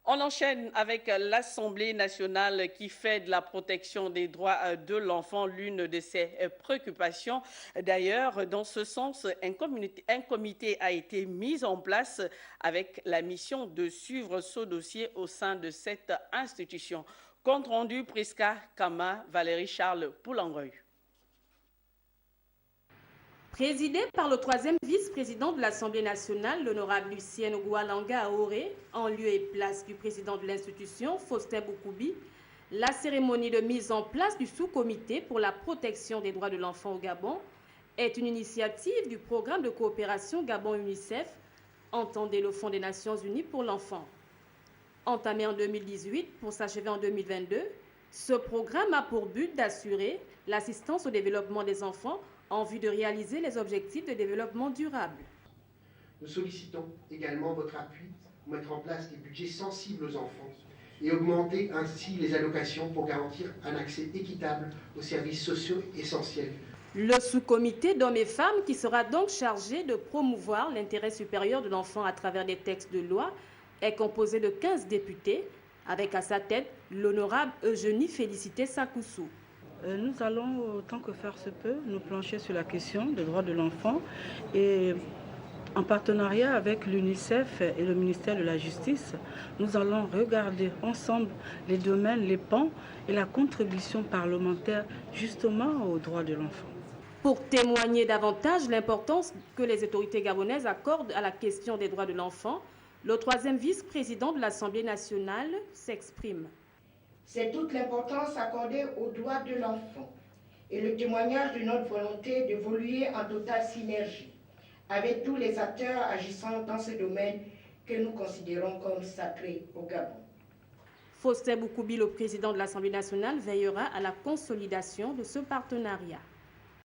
On enchaîne avec l'Assemblée nationale qui fait de la protection des droits de l'enfant l'une de ses préoccupations. D'ailleurs, dans ce sens, un comité a été mis en place avec la mission de suivre ce dossier au sein de cette institution. Compte rendu Prisca Kama, Valérie Charles Poulangreuil. Présidé par le troisième vice-président de l'Assemblée nationale, l'honorable Lucienne Oualanga Aoré, en lieu et place du président de l'institution, Faustin Boukoubi, la cérémonie de mise en place du sous-comité pour la protection des droits de l'enfant au Gabon est une initiative du programme de coopération Gabon-UNICEF, entendez le Fonds des Nations Unies pour l'enfant. Entamé en 2018 pour s'achever en 2022, ce programme a pour but d'assurer l'assistance au développement des enfants en vue de réaliser les objectifs de développement durable. Nous sollicitons également votre appui pour mettre en place des budgets sensibles aux enfants et augmenter ainsi les allocations pour garantir un accès équitable aux services sociaux essentiels. Le sous-comité d'hommes et femmes qui sera donc chargé de promouvoir l'intérêt supérieur de l'enfant à travers des textes de loi est composé de 15 députés, avec à sa tête l'honorable Eugénie Félicité Sakoussou. Nous allons, autant que faire se peut, nous plancher sur la question des droits de l'enfant et en partenariat avec l'UNICEF et le ministère de la Justice, nous allons regarder ensemble les domaines, les pans et la contribution parlementaire justement aux droits de l'enfant. Pour témoigner davantage l'importance que les autorités gabonaises accordent à la question des droits de l'enfant, le troisième vice-président de l'Assemblée nationale s'exprime. C'est toute l'importance accordée aux droits de l'enfant et le témoignage de notre volonté d'évoluer en totale synergie avec tous les acteurs agissant dans ce domaine que nous considérons comme sacré au Gabon. Faustin Boukoubi, le président de l'Assemblée nationale, veillera à la consolidation de ce partenariat.